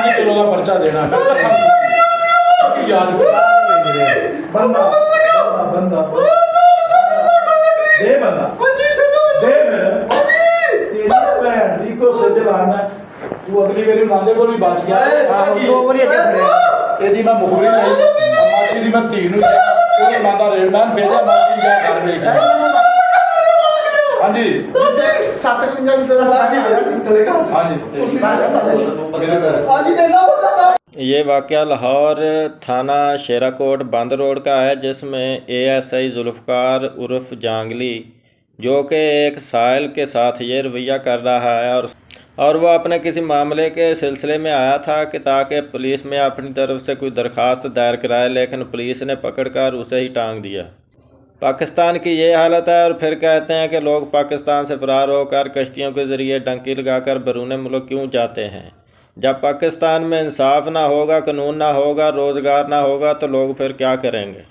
5 kilo का पर्चा देना याद बंदा बंदा दे बंदा दे मेरे तेरी भैन दी को सजलाना तू अगली बारी नाले को भी बच गया दो बारी ਇਹਦੀ ਮੈਂ ਮੁਖਬਰੀ ਲਈ ਮਾਚੀ ਦੀ ਮੈਂ ਧੀ ਨੂੰ ਉਹਨੇ ਮੰਦਾ ਰੇਡ ਮੈਂ ਭੇਜਿਆ ਮਾਚੀ ਜਾ ਘਰ ਵੇਖ ਹਾਂਜੀ 57 ਦੀ ਤਰ੍ਹਾਂ ਸਾਡੀ ਚਲੇਗਾ ਹਾਂਜੀ आज ही देना बता ये वाक़या लाहौर थाना शेराकोट बंद रोड का है, जिसमें एएसआई जुल्फ़कार उर्फ जांगली जो कि एक साहिल के साथ ये रवैया कर रहा है और वो अपने किसी मामले के सिलसिले में आया था कि ताकि पुलिस में अपनी तरफ से कोई दरख्वास्त दायर कराए, लेकिन पुलिस ने पकड़कर उसे ही टांग दिया। पाकिस्तान की ये हालत है और फिर कहते हैं कि लोग पाकिस्तान से फ़रार होकर कश्तियों के ज़रिए डंकी लगाकर बैरून मुल्क क्यों जाते हैं। जब पाकिस्तान में इंसाफ ना होगा, कानून ना होगा, रोज़गार ना होगा तो लोग फिर क्या करेंगे।